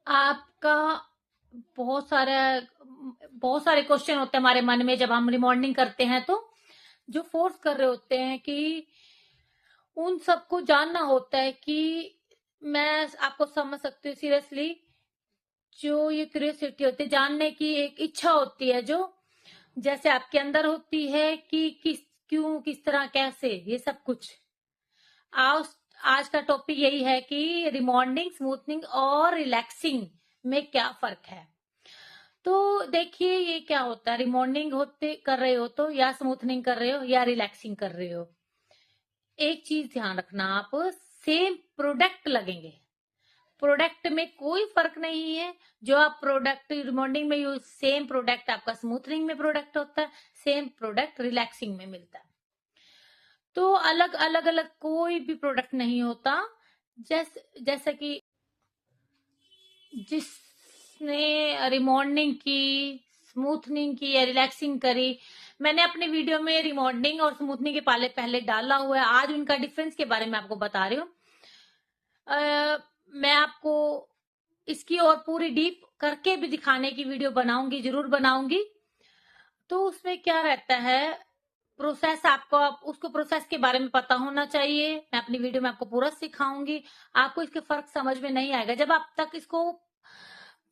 आपका बहुत सारा बहुत सारे क्वेश्चन होते हैं हमारे मन में जब हम रिमॉर्निंग करते हैं, तो जो फोर्स कर रहे होते हैं कि उन सबको जानना होता है कि मैं आपको समझ सकती हूँ सीरियसली। जो ये क्यूरियोसिटी होती है, जानने की एक इच्छा होती है, जो जैसे आपके अंदर होती है कि किस क्यों, किस तरह, कैसे, ये सब कुछ। आज आज का टॉपिक यही है कि रिमॉर्निंग, स्मूथनिंग और रिलैक्सिंग में क्या फर्क है। तो देखिए, ये क्या होता है, रिमॉर्निंग होते कर रहे हो तो, या स्मूथनिंग कर रहे हो, या रिलैक्सिंग कर रहे हो, एक चीज ध्यान रखना, आप सेम प्रोडक्ट लगेंगे। प्रोडक्ट में कोई फर्क नहीं है। जो आप प्रोडक्ट रिमॉर्निंग में यूज, सेम प्रोडक्ट आपका स्मूथनिंग में प्रोडक्ट होता है, सेम प्रोडक्ट रिलैक्सिंग में मिलता है। तो अलग अलग अलग कोई भी प्रोडक्ट नहीं होता। जैसे कि जिसने रिमॉर्निंग की, स्मूथनिंग की या रिलैक्सिंग करी, मैंने अपने वीडियो में रिमॉर्निंग और स्मूथनिंग के पहले डाला हुआ है। आज उनका डिफरेंस के बारे में आपको बता रही हूँ। मैं आपको इसकी और पूरी डीप करके भी दिखाने की वीडियो बनाऊंगी, जरूर बनाऊंगी। तो उसमें क्या रहता है, प्रोसेस आपको, उसको प्रोसेस के बारे में पता होना चाहिए। मैं अपनी वीडियो में आपको पूरा सिखाऊंगी। आपको इसके फर्क समझ में नहीं आएगा जब आप तक इसको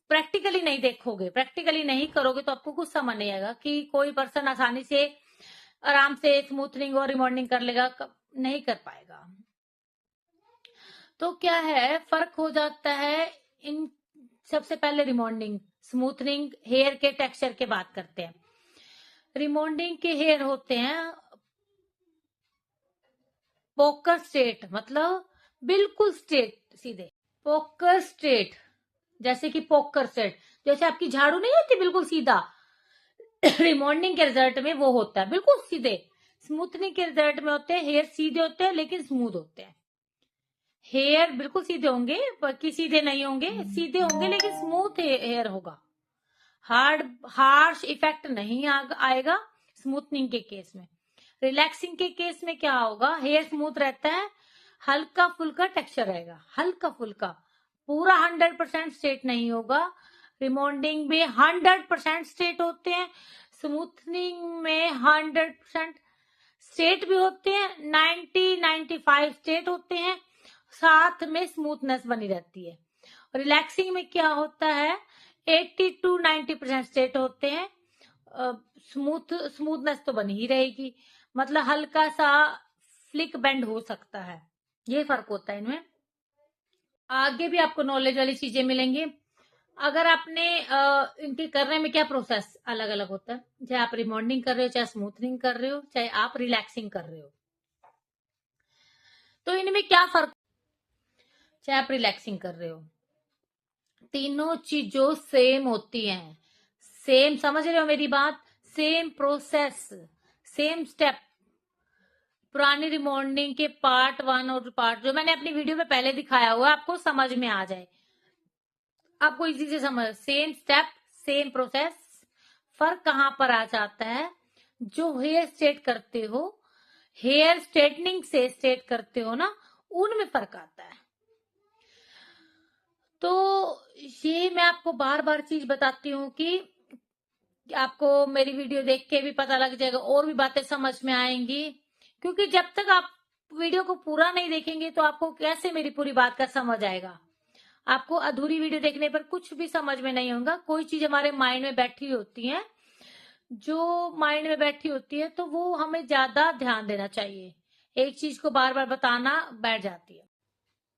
प्रैक्टिकली नहीं देखोगे, प्रैक्टिकली नहीं करोगे, तो आपको कुछ समझ नहीं आएगा कि कोई पर्सन आसानी से आराम से स्मूथनिंग और रिमॉर्निंग कर लेगा, नहीं कर पाएगा। तो क्या है, फर्क हो जाता है इन। सबसे पहले रिमॉर्निंग, स्मूथनिंग, हेयर के टेक्सचर के बात करते हैं। रिमॉर्निंग के हेयर होते हैं पोकर स्ट्रेट, मतलब बिल्कुल स्ट्रेट, सीधे पोकर स्ट्रेट। जैसे कि पोकर स्ट्रेट, जैसे आपकी झाड़ू नहीं होती बिल्कुल सीधा, रिमॉर्निंग के रिजल्ट में वो होता है बिल्कुल सीधे। स्मूथनिंग के रिजल्ट में होते हैं हेयर सीधे होते हैं लेकिन स्मूथ होते हैं। हेयर बिल्कुल सीधे होंगे, बाकी सीधे नहीं होंगे, सीधे होंगे लेकिन स्मूथ हेयर होगा। हार्श इफेक्ट नहीं आएगा स्मूथनिंग के केस में। रिलैक्सिंग के केस में क्या होगा, हेयर स्मूथ रहता है, हल्का फुल्का टेक्सचर रहेगा, हल्का फुल्का, पूरा 100% स्ट्रेट नहीं होगा। रिमॉर्निंग में 100% स्ट्रेट होते हैं, स्मूथनिंग में 100% स्ट्रेट भी होते हैं, 90-95 स्ट्रेट होते हैं, साथ में स्मूथनेस बनी रहती है। रिलैक्सिंग में क्या होता है, 80-90% स्ट्रेट होते हैं, स्मूथनेस तो बनी ही रहेगी, मतलब हल्का सा फ्लिक बेंड हो सकता है। ये फर्क होता है इनमें। आगे भी आपको नॉलेज वाली चीजें मिलेंगी। अगर आपने इनके करने में क्या प्रोसेस अलग अलग होता है, चाहे आप रिमॉर्निंग कर रहे हो, चाहे स्मूथनिंग कर रहे हो, चाहे आप रिलैक्सिंग कर रहे हो, तो इनमें क्या फर्क, चाहे आप रिलैक्सिंग कर रहे हो, तीनों चीजों सेम होती हैं। सेम, समझ रहे हो मेरी बात, सेम प्रोसेस, सेम स्टेप। पुरानी रिमॉर्निंग के पार्ट 1 और पार्ट, जो मैंने अपनी वीडियो में पहले दिखाया हुआ, आपको समझ में आ जाए, आपको इजी से समझ, सेम स्टेप, सेम प्रोसेस। फर्क कहां पर आ जाता है, जो हेयर स्ट्रेट करते हो, हेयर स्ट्रेटनिंग से स्ट्रेट करते हो ना, उनमें फर्क आता है। तो ये मैं आपको बार बार चीज बताती हूँ कि आपको मेरी वीडियो देख के भी पता लग जाएगा, और भी बातें समझ में आएंगी। क्योंकि जब तक आप वीडियो को पूरा नहीं देखेंगे तो आपको कैसे मेरी पूरी बात का समझ आएगा। आपको अधूरी वीडियो देखने पर कुछ भी समझ में नहीं होगा। कोई चीज हमारे माइंड में बैठी होती है, जो माइंड में बैठी होती है, तो वो हमें ज्यादा ध्यान देना चाहिए। एक चीज को बार बार बताना बैठ जाती है।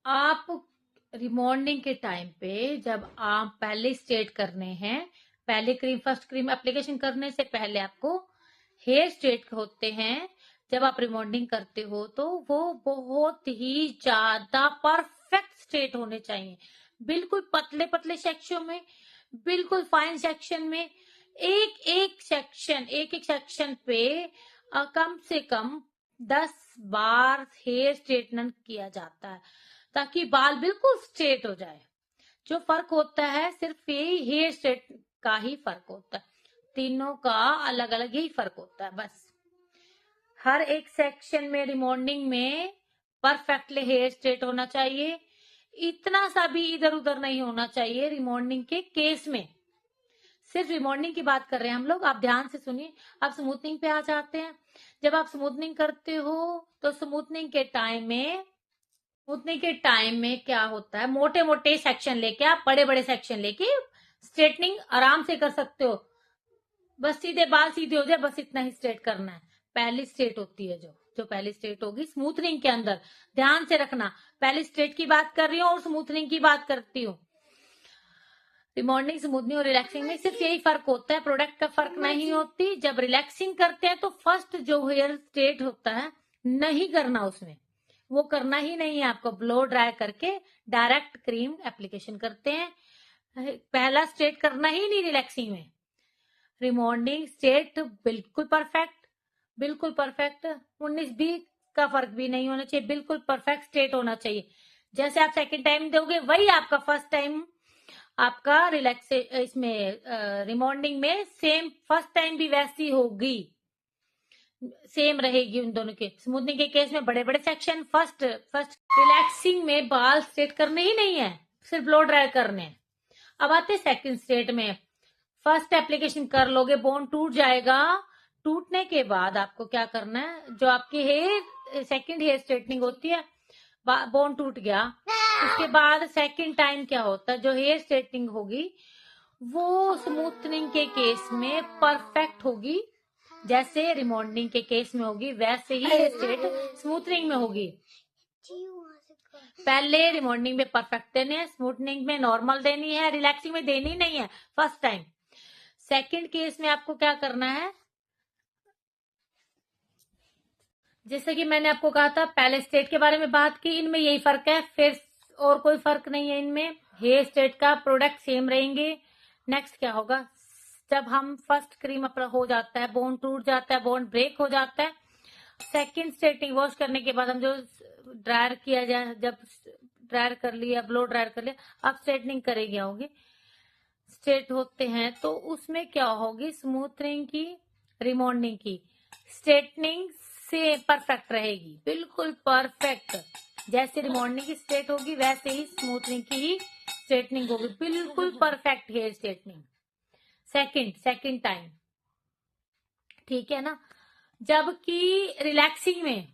आप रिमॉर्निंग के टाइम पे जब आप पहले स्ट्रेट करने हैं, पहले क्रीम, फर्स्ट क्रीम एप्लीकेशन करने से पहले आपको हेयर स्ट्रेट होते हैं। जब आप रिमॉर्निंग करते हो तो वो बहुत ही ज्यादा परफेक्ट स्ट्रेट होने चाहिए, बिल्कुल पतले पतले सेक्शन में, बिल्कुल फाइन सेक्शन में, एक एक सेक्शन पे कम से कम 10 बार हेयर स्ट्रेटन किया जाता है, ताकि बाल बिल्कुल स्ट्रेट हो जाए। जो फर्क होता है सिर्फ यही हेयर स्ट्रेट का ही फर्क होता है, तीनों का अलग अलग यही फर्क होता है बस। हर एक सेक्शन में रिमॉर्निंग में परफेक्टली हेयर स्ट्रेट होना चाहिए, इतना सा भी इधर उधर नहीं होना चाहिए रिमॉर्निंग के केस में। सिर्फ रिमॉर्निंग की बात कर रहे हैं हम लोग, आप ध्यान से सुनिए। आप स्मूथनिंग पे आ जाते हैं। जब आप स्मूथनिंग करते हो तो स्मूथनिंग के टाइम में क्या होता है, मोटे मोटे सेक्शन लेके आप बड़े बड़े सेक्शन लेके स्ट्रेटनिंग आराम से कर सकते हो। बस सीधे बाल सीधे हो जाए, बस इतना ही स्ट्रेट करना है। पहली स्ट्रेट होती है जो पहली स्ट्रेट होगी स्मूथनिंग के अंदर, ध्यान से रखना। पहली स्ट्रेट की बात कर रही हूँ और स्मूथनिंग की बात करती हूँ। रिमॉर्निंग, स्मूथनिंग और रिलैक्सिंग में सिर्फ यही फर्क होता है, प्रोडक्ट का फर्क नहीं होती। जब रिलैक्सिंग करते हैं तो फर्स्ट जो हेयर स्ट्रेट होता है नहीं करना, उसमें वो करना ही नहीं है आपको। ब्लो ड्राई करके डायरेक्ट क्रीम एप्लीकेशन करते हैं। पहला स्ट्रेट करना ही नहीं रिलैक्सिंग में। रिमॉर्निंग स्ट्रेट बिल्कुल परफेक्ट, बिल्कुल परफेक्ट, 19-20 का फर्क भी नहीं होना चाहिए, बिल्कुल परफेक्ट स्ट्रेट होना चाहिए। जैसे आप सेकंड टाइम दोगे वही आपका फर्स्ट टाइम आपका रिलैक्स इसमें रिमॉर्निंग में सेम फर्स्ट टाइम भी वैसी होगी, सेम रहेगी उन दोनों के। स्मूथनिंग के केस में बड़े बड़े सेक्शन, फर्स्ट रिलैक्सिंग में बाल स्ट्रेट करने ही नहीं है, सिर्फ ब्लो ड्राई करने हैं। अब आते सेकंड स्टेट में, फर्स्ट एप्लीकेशन कर लोगे, बोन टूट जाएगा। टूटने के बाद आपको क्या करना है, जो आपकी हेयर सेकंड हेयर स्ट्रेटनिंग होती है, बोन टूट गया, उसके बाद सेकंड टाइम क्या होता है, जो हेयर स्ट्रेटनिंग होगी वो स्मूथनिंग के केस में परफेक्ट होगी। जैसे रिमॉर्निंग के केस में होगी वैसे ही हेयर स्ट्रेट स्मूथनिंग में होगी। पहले रिमॉर्निंग में परफेक्ट देने हैं, स्मूथनिंग में नॉर्मल देनी है, रिलैक्सिंग में देनी नहीं है फर्स्ट टाइम। सेकंड केस में आपको क्या करना है, जैसे कि मैंने आपको कहा था पहले स्टेट के बारे में बात की, इनमें यही फर्क है, फिर और कोई फर्क नहीं है इनमें। हेयर स्टेट का प्रोडक्ट सेम रहेंगे। नेक्स्ट क्या होगा, जब हम फर्स्ट क्रीम अपना हो जाता है, बोन टूट जाता है, बोन ब्रेक हो जाता है, सेकंड स्ट्रेटनिंग वॉश करने के बाद हम जो ड्रायर किया जाए, जब ड्रायर कर लिया, ब्लो ड्रायर कर लिया, अब स्ट्रेटनिंग करेंगे होंगे, स्ट्रेट होते हैं तो उसमें क्या होगी, स्मूथनिंग की, रिमॉर्निंग की स्ट्रेटनिंग से परफेक्ट रहेगी, बिल्कुल परफेक्ट। जैसे रिमॉर्निंग की स्ट्रेट होगी वैसे ही स्मूथनिंग की ही स्ट्रेटनिंग होगी, बिल्कुल perfect hair straightening second time, ठीक है ना। जबकि रिलैक्सिंग में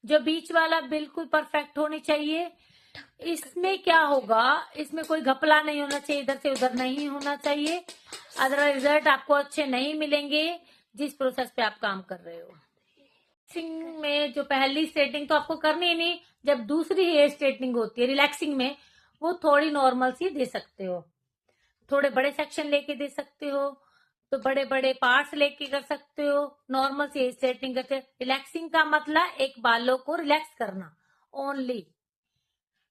जो बीच वाला बिल्कुल परफेक्ट होनी चाहिए, इसमें क्या होगा, इसमें कोई घपला नहीं होना चाहिए, इधर से उधर नहीं होना चाहिए, अदरवाइज रिजल्ट आपको अच्छे नहीं मिलेंगे जिस प्रोसेस पे आप काम कर रहे हो। रिलैक्सिंग में जो पहली स्ट्रेटनिंग तो आपको करनी ही नहीं, जब दूसरी हेयर स्ट्रेटनिंग होती है रिलैक्सिंग में, वो थोड़ी नॉर्मल सी दे सकते हो, थोड़े बड़े सेक्शन लेके दे सकते हो, तो बड़े बड़े पार्ट्स लेके कर सकते हो, नॉर्मल सी स्ट्रेटनिंग करते हो। रिलैक्सिंग का मतलब एक बालों को रिलैक्स करना ओनली,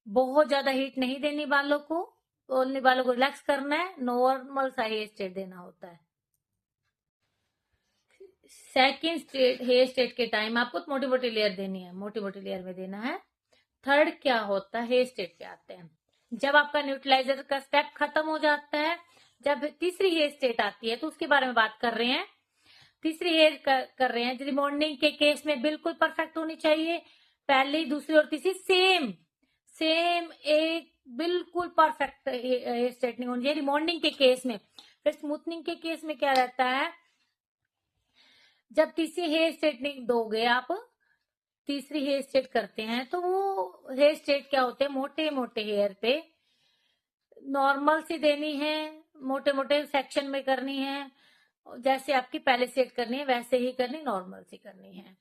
बहुत ज्यादा हीट नहीं देनी बालों को, ओनली बालों को रिलैक्स करना है, नॉर्मल सा हेयर स्ट्रेट देना होता है। सेकेंड स्ट्रेट हेयर स्ट्रेट के टाइम आपको मोटी मोटी लेयर देनी है, मोटी मोटी लेयर में देना है। थर्ड क्या होता है, हेयर स्ट्रेट पे आते हैं, जब आपका न्यूट्रलाइजर का स्टेप खत्म हो जाता है, जब तीसरी हेयर स्ट्रेट आती है तो उसके बारे में बात कर रहे हैं। तीसरी हेयर कर रहे हैं, रिमॉर्निंग के केस में बिल्कुल परफेक्ट होनी चाहिए, पहली दूसरी और तीसरी सेम एक बिल्कुल परफेक्ट हेयर स्ट्रेटनिंग होनी चाहिए रिमॉर्निंग के केस में। फिर स्मूथनिंग के केस में क्या रहता है, जब तीसरी हेयर स्ट्रेटनिंग दोगे आप, तीसरी हेयर स्ट्रेट करते हैं तो वो हेयर स्ट्रेट क्या होते हैं, मोटे मोटे हेयर पे नॉर्मल सी देनी है, मोटे मोटे सेक्शन में करनी है, जैसे आपकी पहले स्ट्रेट करनी है वैसे ही करनी, नॉर्मल सी करनी है।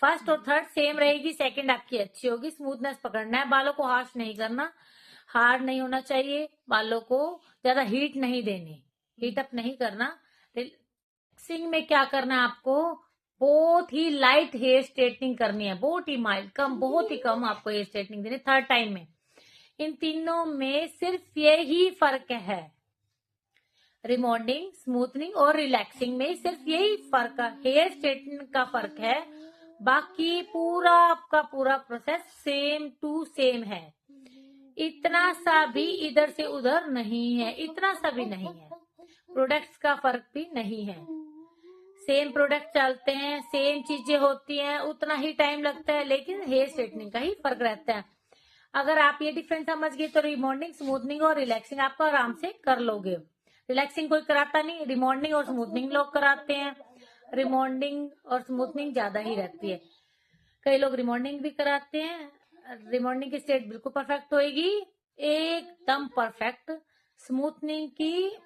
फर्स्ट और थर्ड सेम रहेगी, सेकंड आपकी अच्छी होगी। स्मूथनेस पकड़ना है, बालों को हार्श नहीं करना, हार्ड नहीं होना चाहिए, बालों को ज्यादा हीट नहीं देनी, हीट अप नहीं करना। रिलैक्सिंग में क्या करना है आपको, बहुत ही लाइट हेयर स्ट्रेटनिंग करनी है, बहुत ही माइल्ड, बहुत ही कम आपको हेयर स्ट्रेटनिंग देनी थर्ड टाइम में। इन तीनों में सिर्फ यही फर्क है, रिमॉर्निंग, स्मूथनिंग और रिलैक्सिंग में सिर्फ यही फर्क है, हेयर स्ट्रेटनिंग का फर्क है, बाकी पूरा आपका पूरा प्रोसेस सेम टू सेम है। इतना सा भी इधर से उधर नहीं है, इतना सा भी नहीं है, प्रोडक्ट्स का फर्क भी नहीं है, सेम प्रोडक्ट चलते हैं, सेम चीजें होती हैं, उतना ही टाइम लगता है, लेकिन हेयर स्ट्रेटनिंग का ही फर्क रहता है। अगर आप ये डिफरेंस समझ गए तो रिमॉन्डिंग, स्मूथनिंग और रिलैक्सिंग आपको आराम से कर लोगे। रिलैक्सिंग कोई कराता नहीं, रिमॉन्डिंग और स्मूथनिंग लोग कराते हैं। रिमॉन्डिंग और स्मूथनिंग ज्यादा ही रहती है। कई लोग रिमॉन्डिंग भी कराते हैं। रिमॉन्डिंग की स्टेट बिल्कुल परफेक्ट होएगी, एकदम परफेक्ट। स्मूथनिंग की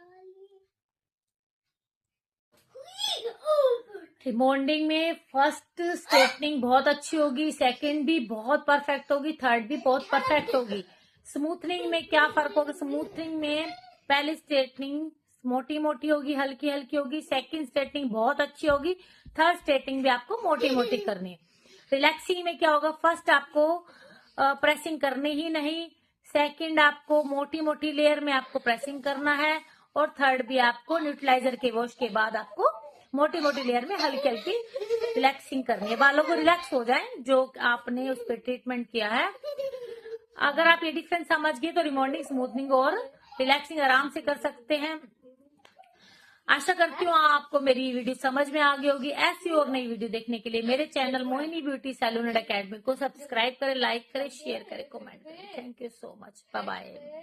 रिमॉन्डिंग में फर्स्ट स्ट्रेटनिंग बहुत अच्छी होगी, सेकंड भी बहुत परफेक्ट होगी, थर्ड भी बहुत परफेक्ट होगी। स्मूथनिंग में क्या फर्क होगा? स्मूथनिंग में पहली स्ट्रेटनिंग मोटी मोटी होगी, हल्की हल्की होगी, सेकंड स्ट्रेटनिंग बहुत अच्छी होगी, थर्ड स्ट्रेटनिंग भी आपको मोटी मोटी करनी है। रिलैक्सिंग में क्या होगा? फर्स्ट आपको प्रेसिंग करनी ही नहीं, सेकंड आपको मोटी मोटी लेयर में आपको प्रेसिंग करना है, और थर्ड भी आपको न्यूट्रलाइजर के वॉश के बाद आपको मोटी मोटी लेयर में हल्की हल्की रिलैक्सिंग करनी है। बालों को रिलैक्स हो जाए जो आपने उस पर ट्रीटमेंट किया है। अगर आप ये डिफरेंस समझ गए तो रिमॉन्डिंग, स्मूथनिंग और रिलैक्सिंग आराम से कर सकते हैं। आशा करती हूँ आपको मेरी वीडियो समझ में आ गई होगी। ऐसी और नई वीडियो देखने के लिए मेरे channel Mohini beauty salon and academy को सब्सक्राइब करें, लाइक करें, शेयर करें, कमेंट करें। Thank you so much. Bye bye.